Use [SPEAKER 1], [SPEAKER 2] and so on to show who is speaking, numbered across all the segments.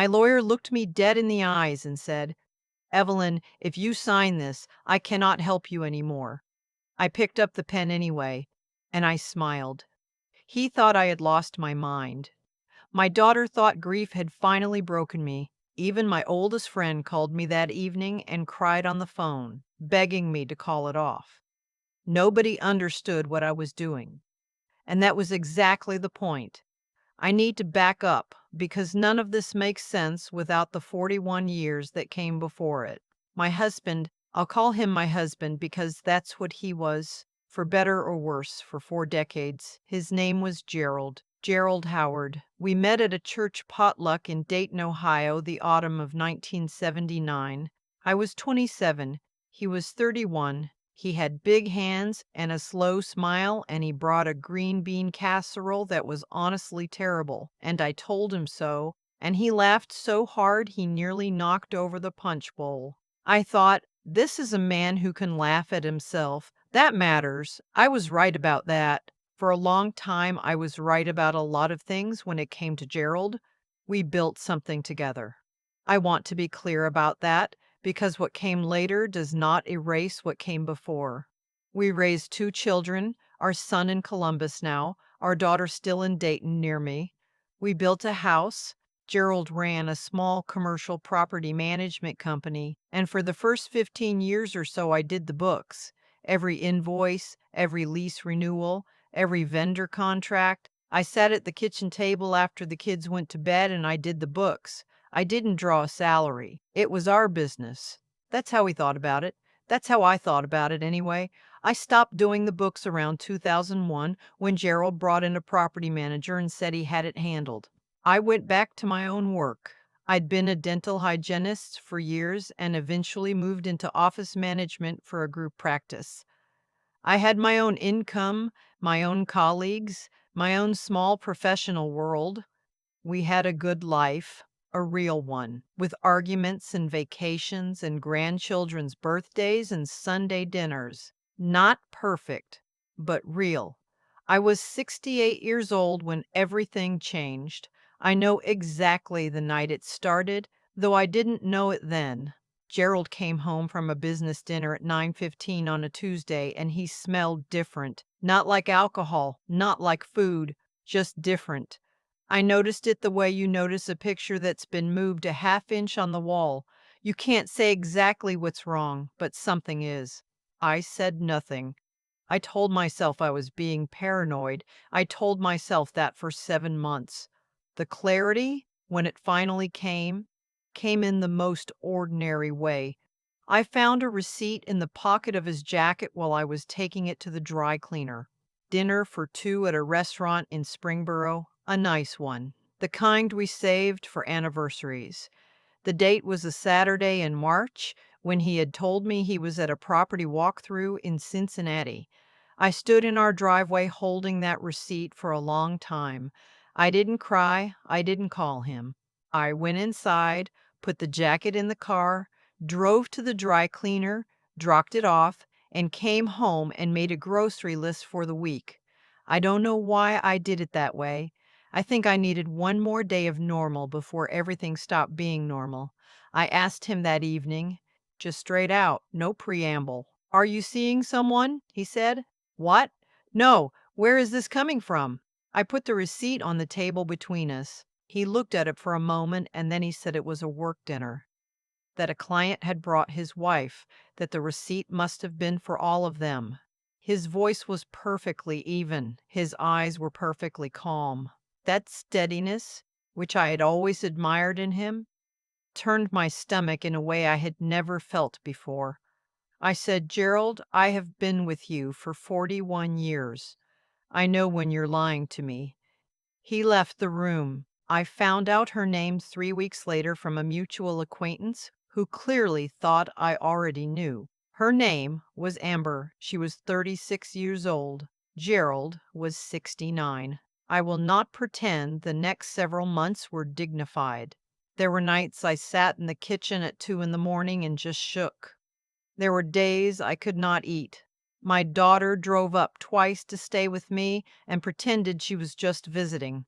[SPEAKER 1] My lawyer looked me dead in the eyes and said, "Evelyn, if you sign this, I cannot help you anymore." I picked up the pen anyway, and I smiled. He thought I had lost my mind. My daughter thought grief had finally broken me. Even my oldest friend called me that evening and cried on the phone, begging me to call it off. Nobody understood what I was doing. And that was exactly the point. I need to back up because none of this makes sense without the 41 years that came before it. My husband, I'll call him my husband because that's what he was, for better or worse, for 4 decades. His name was Gerald. Gerald Howard. We met at a church potluck in Dayton, Ohio, the autumn of 1979. I was 27. He was 31. He had big hands and a slow smile, and he brought a green bean casserole that was honestly terrible, and I told him so, and he laughed so hard he nearly knocked over the punch bowl. I thought, this is a man who can laugh at himself. That matters. I was right about that. For a long time, I was right about a lot of things when it came to Gerald. We built something together. I want to be clear about that because what came later does not erase what came before. We raised 2 children, our son in Columbus now, our daughter still in Dayton near me. We built a house. Gerald ran a small commercial property management company, and for the first 15 years or so, I did the books. Every invoice, every lease renewal, every vendor contract. I sat at the kitchen table after the kids went to bed and I did the books. I didn't draw a salary. It was our business. That's how we thought about it. That's how I thought about it anyway. I stopped doing the books around 2001 when Gerald brought in a property manager and said he had it handled. I went back to my own work. I'd been a dental hygienist for years and eventually moved into office management for a group practice. I had my own income, my own colleagues, my own small professional world. We had a good life, a real one, with arguments and vacations and grandchildren's birthdays and Sunday dinners. Not perfect, but real. I was 68 years old when everything changed. I know exactly the night it started, though I didn't know it then. Gerald came home from a business dinner at 9:15 on a Tuesday and he smelled different. Not like alcohol, not like food, just different. I noticed it the way you notice a picture that's been moved a half inch on the wall. You can't say exactly what's wrong, but something is. I said nothing. I told myself I was being paranoid. I told myself that for 7 months. The clarity, when it finally came in the most ordinary way. I found a receipt in the pocket of his jacket while I was taking it to the dry cleaner. Dinner for 2 at a restaurant in Springboro, a nice one, the kind we saved for anniversaries. The date was a Saturday in March when he had told me he was at a property walkthrough in Cincinnati. I stood in our driveway holding that receipt for a long time. I didn't cry. I didn't call him. I went inside, put the jacket in the car, drove to the dry cleaner, dropped it off, and came home and made a grocery list for the week. I don't know why I did it that way. I think I needed one more day of normal before everything stopped being normal. I asked him that evening, just straight out, no preamble. "Are you seeing someone?" he said. "What? No. Where is this coming from?" I put the receipt on the table between us. He looked at it for a moment and then he said it was a work dinner, that a client had brought his wife, that the receipt must have been for all of them. His voice was perfectly even. His eyes were perfectly calm. That steadiness, which I had always admired in him, turned my stomach in a way I had never felt before. I said, "Gerald, I have been with you for 41 years. I know when you're lying to me." He left the room. I found out her name 3 weeks later from a mutual acquaintance who clearly thought I already knew. Her name was Amber. She was 36 years old. Gerald was 69. I will not pretend the next several months were dignified. There were nights I sat in the kitchen at 2 in the morning and just shook. There were days I could not eat. My daughter drove up twice to stay with me and pretended she was just visiting.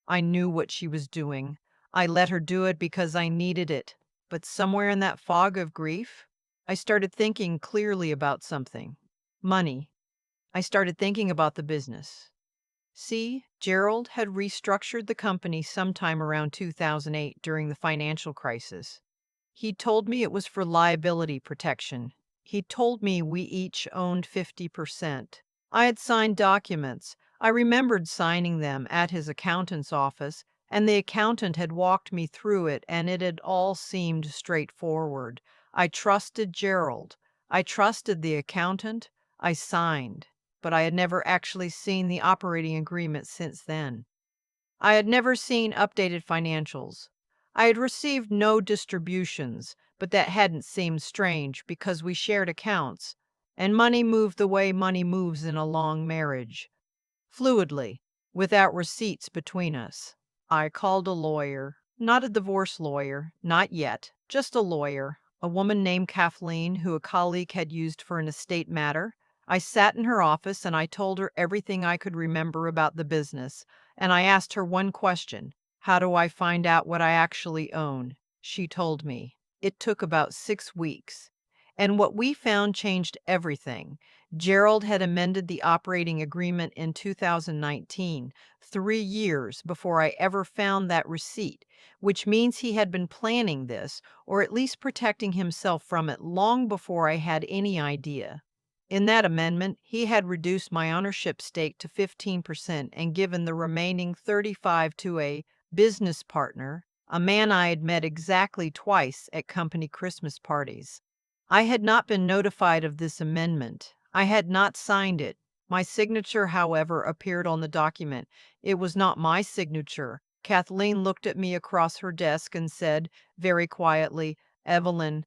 [SPEAKER 1] I knew what she was doing. I let her do it because I needed it. But somewhere in that fog of grief, I started thinking clearly about something. Money. I started thinking about the business. See, Gerald had restructured the company sometime around 2008 during the financial crisis. He told me it was for liability protection. He told me we each owned 50%. I had signed documents. I remembered signing them at his accountant's office, and the accountant had walked me through it, and it had all seemed straightforward. I trusted Gerald. I trusted the accountant. I signed, but I had never actually seen the operating agreement since then. I had never seen updated financials. I had received no distributions, but that hadn't seemed strange because we shared accounts, and money moved the way money moves in a long marriage, fluidly, without receipts between us. I called a lawyer, not a divorce lawyer, not yet, just a lawyer, a woman named Kathleen who a colleague had used for an estate matter. I sat in her office and I told her everything I could remember about the business, and I asked her one question: how do I find out what I actually own? She told me. It took about 6 weeks. And what we found changed everything. Gerald had amended the operating agreement in 2019, 3 years before I ever found that receipt, which means he had been planning this, or at least protecting himself from it, long before I had any idea. In that amendment, he had reduced my ownership stake to 15% and given the remaining 35 to a business partner, a man I had met exactly twice at company Christmas parties. I had not been notified of this amendment. I had not signed it. My signature, however, appeared on the document. It was not my signature. Kathleen looked at me across her desk and said, very quietly, "Evelyn,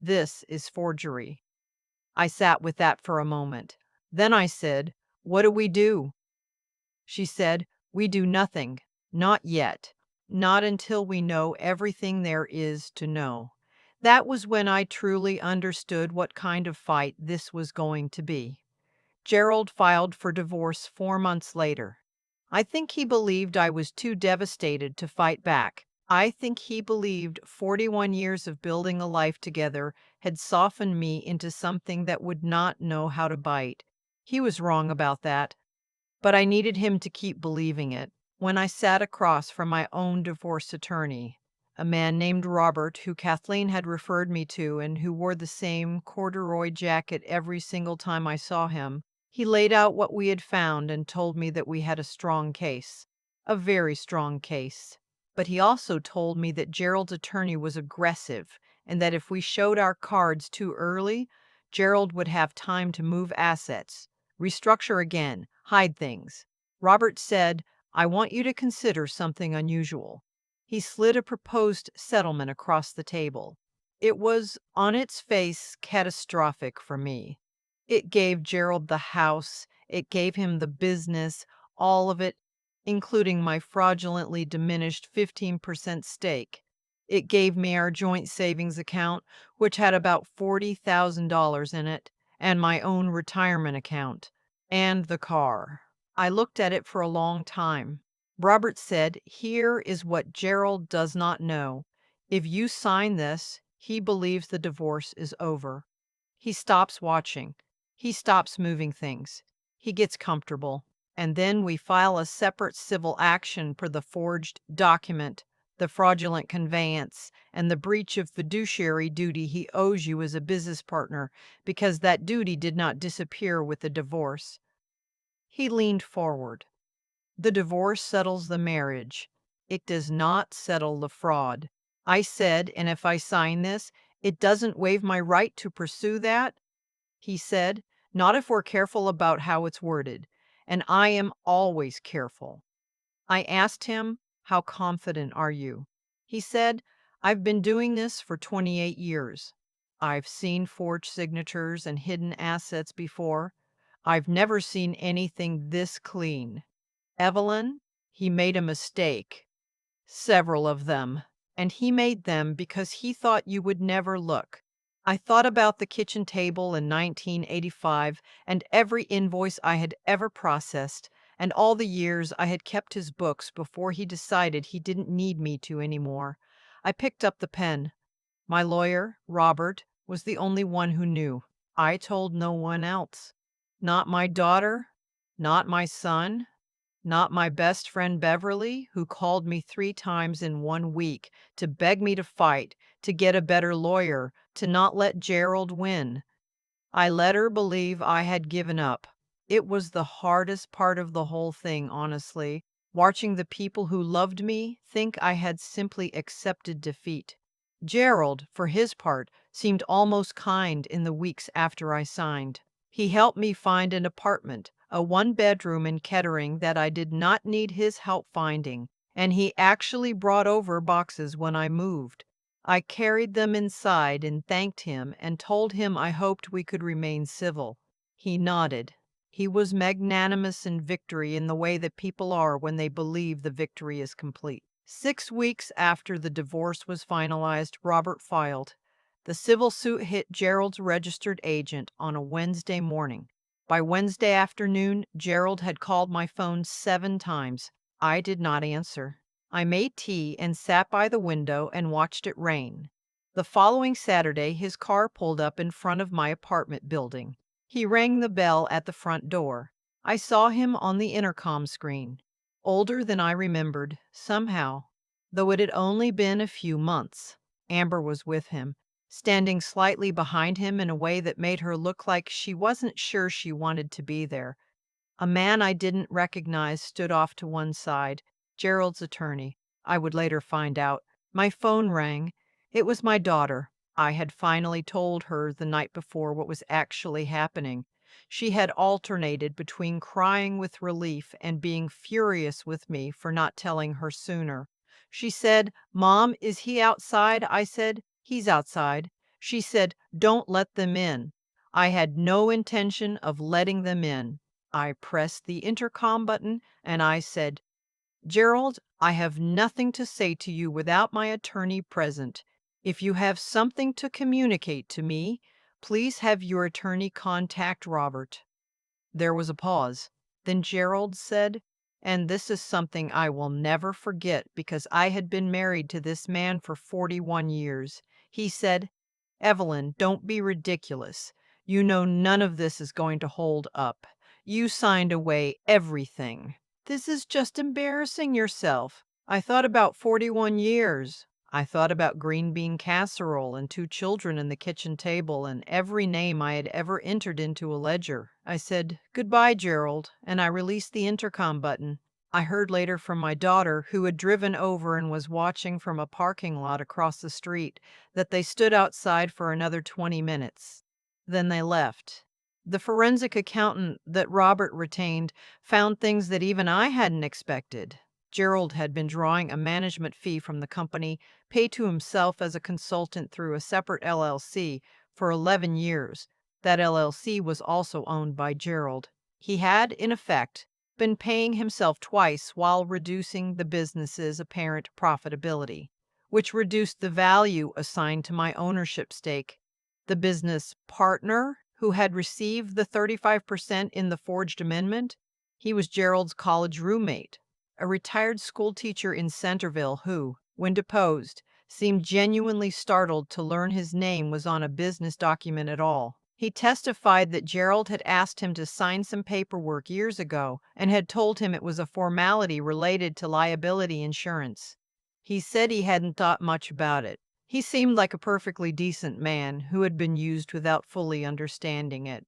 [SPEAKER 1] this is forgery." I sat with that for a moment. Then I said, "What do we do?" She said, "We do nothing. Not yet. Not until we know everything there is to know." That was when I truly understood what kind of fight this was going to be. Gerald filed for divorce 4 months later. I think he believed I was too devastated to fight back. I think he believed 41 years of building a life together had softened me into something that would not know how to bite. He was wrong about that, but I needed him to keep believing it. When I sat across from my own divorce attorney, a man named Robert, who Kathleen had referred me to and who wore the same corduroy jacket every single time I saw him, he laid out what we had found and told me that we had a strong case, a very strong case. But he also told me that Gerald's attorney was aggressive and that if we showed our cards too early, Gerald would have time to move assets, restructure again, hide things. Robert said, "I want you to consider something unusual." He slid a proposed settlement across the table. It was, on its face, catastrophic for me. It gave Gerald the house, it gave him the business, all of it, including my fraudulently diminished 15% stake. It gave me our joint savings account, which had about $40,000 in it, and my own retirement account, and the car. I looked at it for a long time. Robert said, "Here is what Gerald does not know. If you sign this, he believes the divorce is over. He stops watching. He stops moving things. He gets comfortable. And then we file a separate civil action for the forged document, the fraudulent conveyance, and the breach of fiduciary duty he owes you as a business partner, because that duty did not disappear with the divorce." He leaned forward. "The divorce settles the marriage. It does not settle the fraud." I said, "And if I sign this, it doesn't waive my right to pursue that?" He said, "Not if we're careful about how it's worded." And I am always careful. I asked him, "How confident are you?" He said, "I've been doing this for 28 years. I've seen forged signatures and hidden assets before. I've never seen anything this clean. Evelyn, he made a mistake. Several of them. And he made them because he thought you would never look." I thought about the kitchen table in 1985 and every invoice I had ever processed, and all the years I had kept his books before he decided he didn't need me to anymore. I picked up the pen. My lawyer, Robert, was the only one who knew. I told no one else. Not my daughter, not my son, not my best friend Beverly, who called me 3 times in 1 week to beg me to fight, to get a better lawyer, to not let Gerald win. I let her believe I had given up. It was the hardest part of the whole thing, honestly, watching the people who loved me think I had simply accepted defeat. Gerald, for his part, seemed almost kind in the weeks after I signed. He helped me find an apartment, a 1 bedroom in Kettering that I did not need his help finding, and he actually brought over boxes when I moved. I carried them inside and thanked him and told him I hoped we could remain civil. He nodded. He was magnanimous in victory in the way that people are when they believe the victory is complete. 6 weeks after the divorce was finalized, Robert filed. The civil suit hit Gerald's registered agent on a Wednesday morning. By Wednesday afternoon, Gerald had called my phone 7 times. I did not answer. I made tea and sat by the window and watched it rain. The following Saturday, his car pulled up in front of my apartment building. He rang the bell at the front door. I saw him on the intercom screen. Older than I remembered, somehow, though it had only been a few months. Amber was with him, standing slightly behind him in a way that made her look like she wasn't sure she wanted to be there. A man I didn't recognize stood off to one side, Gerald's attorney. I would later find out. My phone rang. It was my daughter. I had finally told her the night before what was actually happening. She had alternated between crying with relief and being furious with me for not telling her sooner. She said, "Mom, is he outside?" I said, "He's outside." She said, "Don't let them in." I had no intention of letting them in. I pressed the intercom button and I said, "Gerald, I have nothing to say to you without my attorney present. If you have something to communicate to me, please have your attorney contact Robert." There was a pause. Then Gerald said, and this is something I will never forget because I had been married to this man for 41 years. He said, "Evelyn, don't be ridiculous. You know none of this is going to hold up. You signed away everything. This is just embarrassing yourself. I thought about 41 years. I thought about green bean casserole and 2 children in the kitchen table and every name I had ever entered into a ledger." I said, "Goodbye, Gerald," and I released the intercom button. I heard later from my daughter, who had driven over and was watching from a parking lot across the street, that they stood outside for another 20 minutes. Then they left. The forensic accountant that Robert retained found things that even I hadn't expected. Gerald had been drawing a management fee from the company, paid to himself as a consultant through a separate LLC, for 11 years. That LLC was also owned by Gerald. He had, in effect, been paying himself twice while reducing the business's apparent profitability, which reduced the value assigned to my ownership stake. The business partner, who had received the 35% in the forged amendment, he was Gerald's college roommate, a retired school teacher in Centerville who, when deposed, seemed genuinely startled to learn his name was on a business document at all. He testified that Gerald had asked him to sign some paperwork years ago and had told him it was a formality related to liability insurance. He said he hadn't thought much about it. He seemed like a perfectly decent man who had been used without fully understanding it.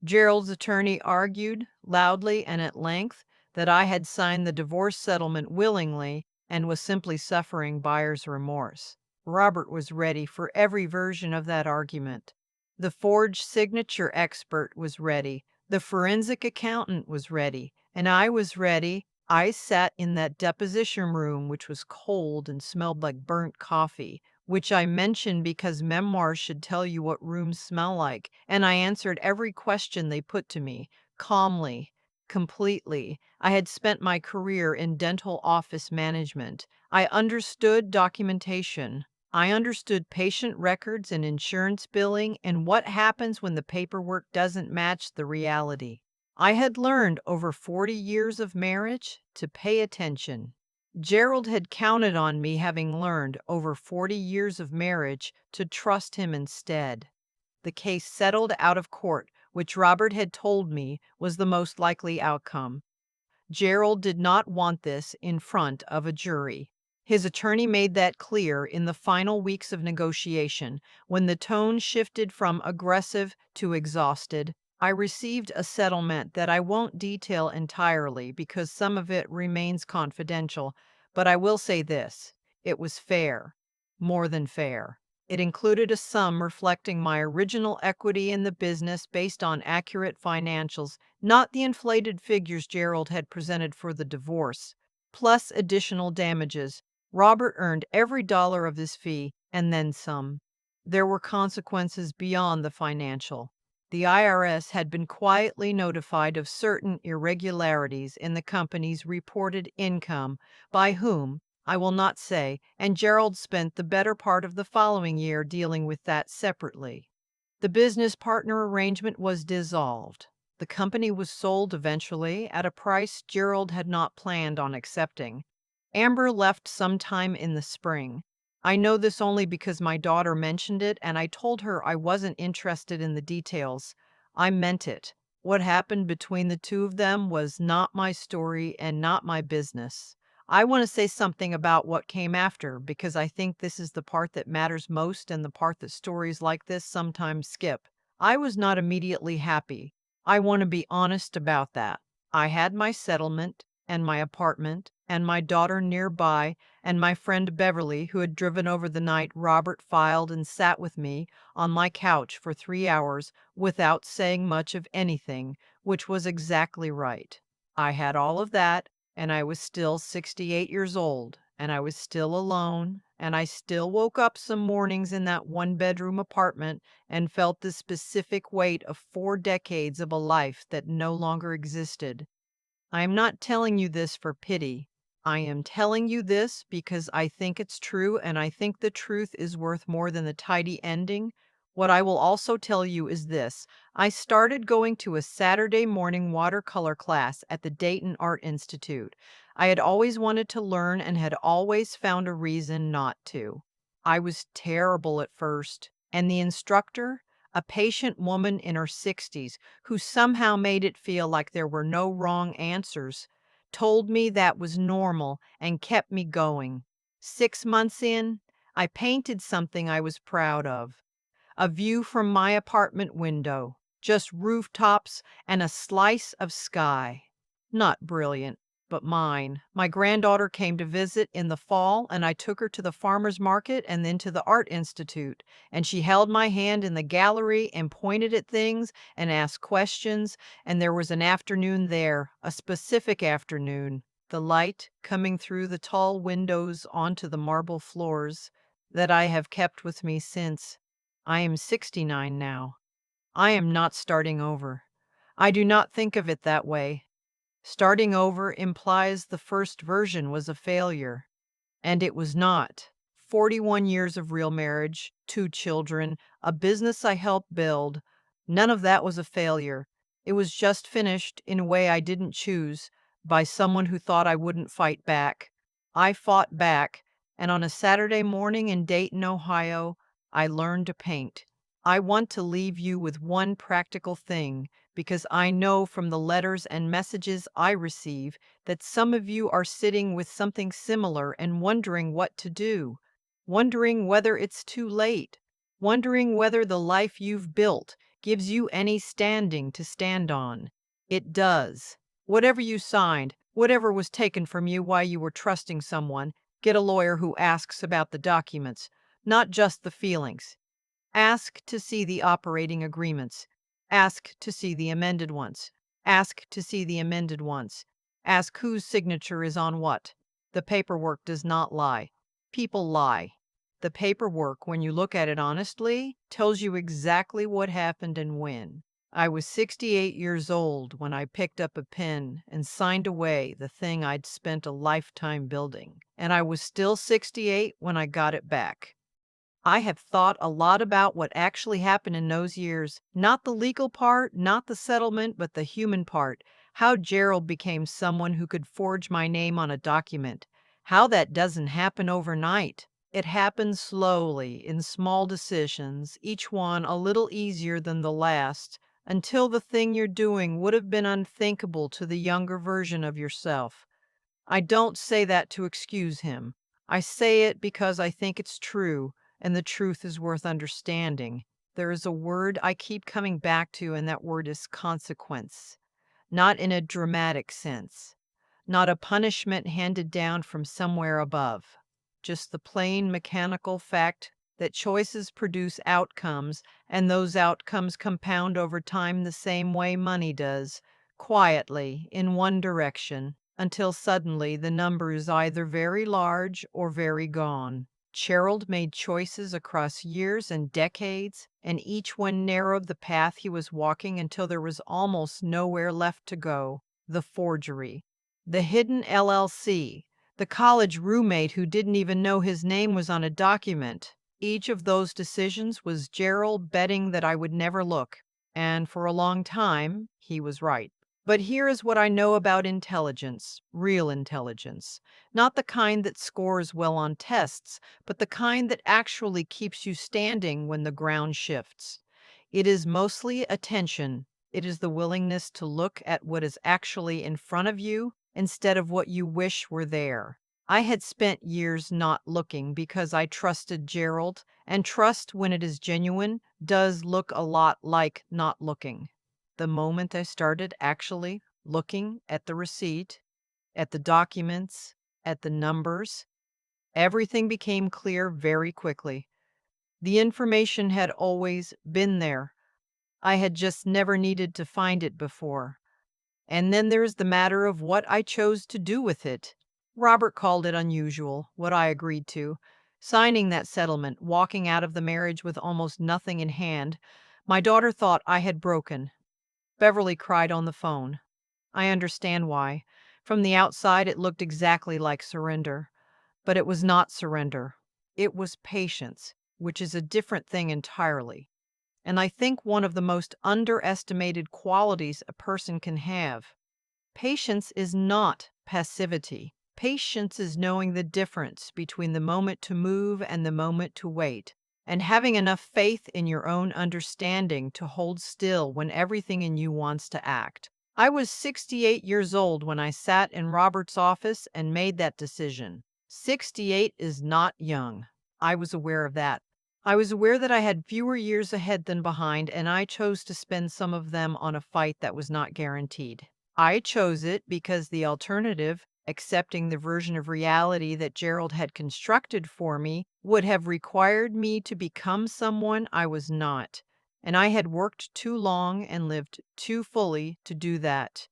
[SPEAKER 1] Gerald's attorney argued, loudly and at length, that I had signed the divorce settlement willingly and was simply suffering buyer's remorse. Robert was ready for every version of that argument. The forged signature expert was ready. The forensic accountant was ready. And I was ready. I sat in that deposition room, which was cold and smelled like burnt coffee, which I mention because memoirs should tell you what rooms smell like, and I answered every question they put to me, calmly, completely. I had spent my career in dental office management. I understood documentation. I understood patient records and insurance billing and what happens when the paperwork doesn't match the reality. I had learned over 40 years of marriage to pay attention. Gerald had counted on me having learned over 40 years of marriage to trust him instead. The case settled out of court, which Robert had told me was the most likely outcome. Gerald did not want this in front of a jury. His attorney made that clear in the final weeks of negotiation, when the tone shifted from aggressive to exhausted. I received a settlement that I won't detail entirely because some of it remains confidential, but I will say this: it was fair, more than fair. It included a sum reflecting my original equity in the business based on accurate financials, not the inflated figures Gerald had presented for the divorce, plus additional damages. Robert earned every dollar of his fee and then some. There were consequences beyond the financial. The IRS had been quietly notified of certain irregularities in the company's reported income, by whom, I will not say, and Gerald spent the better part of the following year dealing with that separately. The business partner arrangement was dissolved. The company was sold eventually at a price Gerald had not planned on accepting. Amber left sometime in the spring. I know this only because my daughter mentioned it and I told her I wasn't interested in the details. I meant it. What happened between the two of them was not my story and not my business. I want to say something about what came after because I think this is the part that matters most and the part that stories like this sometimes skip. I was not immediately happy. I want to be honest about that. I had my settlement and my apartment and my daughter nearby and my friend Beverly, who had driven over the night Robert filed and sat with me on my couch for 3 hours without saying much of anything, which was exactly right. I had all of that, and I was still 68 years old, and I was still alone, and I still woke up some mornings in that one-bedroom apartment and felt the specific weight of 4 decades of a life that no longer existed. I am not telling you this for pity. I am telling you this because I think it's true and I think the truth is worth more than the tidy ending. What I will also tell you is this: I started going to a Saturday morning watercolor class at the Dayton Art Institute. I had always wanted to learn and had always found a reason not to. I was terrible at first, and the instructor, a patient woman in her 60s, who somehow made it feel like there were no wrong answers, told me that was normal and kept me going. 6 months in, I painted something I was proud of: a view from my apartment window, just rooftops and a slice of sky. Not brilliant, but mine. My granddaughter came to visit in the fall, and I took her to the farmer's market and then to the art institute, and she held my hand in the gallery and pointed at things and asked questions, and there was an afternoon there, a specific afternoon, the light coming through the tall windows onto the marble floors, that I have kept with me since. I am 69 now. I am not starting over. I do not think of it that way. Starting over implies the first version was a failure, and it was not. 41 years of real marriage, 2 children, a business I helped build. None of that was a failure. It was just finished in a way I didn't choose, by someone who thought I wouldn't fight back. I fought back, and on a Saturday morning in Dayton, Ohio, I learned to paint. I want to leave you with one practical thing, because I know from the letters and messages I receive that some of you are sitting with something similar and wondering what to do, wondering whether it's too late, wondering whether the life you've built gives you any standing to stand on. It does. Whatever you signed, whatever was taken from you while you were trusting someone, get a lawyer who asks about the documents, not just the feelings. Ask to see the operating agreements. Ask to see the amended ones. Ask to see the amended ones. Ask whose signature is on what. The paperwork does not lie. People lie. The paperwork, when you look at it honestly, tells you exactly what happened and when. I was 68 years old when I picked up a pen and signed away the thing I'd spent a lifetime building, and I was still 68 when I got it back. I have thought a lot about what actually happened in those years. Not the legal part, not the settlement, but the human part. How Gerald became someone who could forge my name on a document. How that doesn't happen overnight. It happens slowly, in small decisions, each one a little easier than the last, until the thing you're doing would have been unthinkable to the younger version of yourself. I don't say that to excuse him. I say it because I think it's true, and the truth is worth understanding. There is a word I keep coming back to, and that word is consequence. Not in a dramatic sense, not a punishment handed down from somewhere above, just the plain mechanical fact that choices produce outcomes, and those outcomes compound over time the same way money does, quietly, in one direction, until suddenly the number is either very large or very gone. Gerald made choices across years and decades, and each one narrowed the path he was walking until there was almost nowhere left to go. The forgery, the hidden LLC, the college roommate who didn't even know his name was on a document. Each of those decisions was Gerald betting that I would never look, and for a long time, he was right. But here is what I know about intelligence, real intelligence. Not the kind that scores well on tests, but the kind that actually keeps you standing when the ground shifts. It is mostly attention. It is the willingness to look at what is actually in front of you instead of what you wish were there. I had spent years not looking because I trusted Gerald, and trust, when it is genuine, does look a lot like not looking. The moment I started actually looking at the receipt, at the documents, at the numbers, everything became clear very quickly. The information had always been there. I had just never needed to find it before. And then there's the matter of what I chose to do with it. Robert called it unusual, what I agreed to. Signing that settlement, walking out of the marriage with almost nothing in hand. My daughter thought I had broken. Beverly cried on the phone. I understand why. From the outside, it looked exactly like surrender. But it was not surrender. It was patience, which is a different thing entirely. And I think one of the most underestimated qualities a person can have. Patience is not passivity. Patience is knowing the difference between the moment to move and the moment to wait, and having enough faith in your own understanding to hold still when everything in you wants to act. I was 68 years old when I sat in Robert's office and made that decision. 68 is not young. I was aware of that. I was aware that I had fewer years ahead than behind, and I chose to spend some of them on a fight that was not guaranteed. I chose it because the alternative, accepting the version of reality that Gerald had constructed for me, would have required me to become someone I was not, and I had worked too long and lived too fully to do that.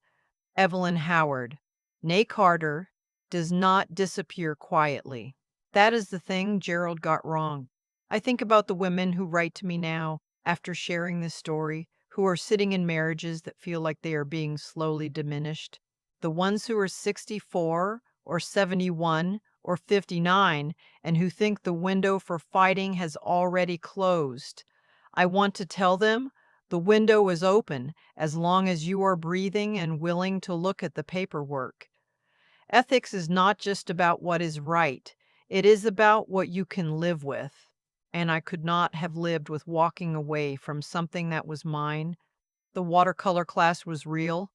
[SPEAKER 1] Evelyn Howard, née Carter, does not disappear quietly. That is the thing Gerald got wrong. I think about the women who write to me now, after sharing this story, who are sitting in marriages that feel like they are being slowly diminished. The ones who are 64 or 71 or 59 and who think the window for fighting has already closed. I want to tell them the window is open as long as you are breathing and willing to look at the paperwork. Ethics is not just about what is right, it is about what you can live with. And I could not have lived with walking away from something that was mine. The watercolor class was real.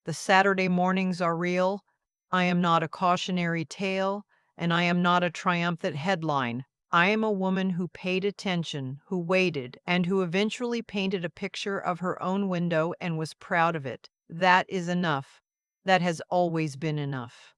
[SPEAKER 1] The Saturday mornings are real. I am not a cautionary tale, and I am not a triumphant headline. I am a woman who paid attention, who waited, and who eventually painted a picture of her own window and was proud of it. That is enough. That has always been enough.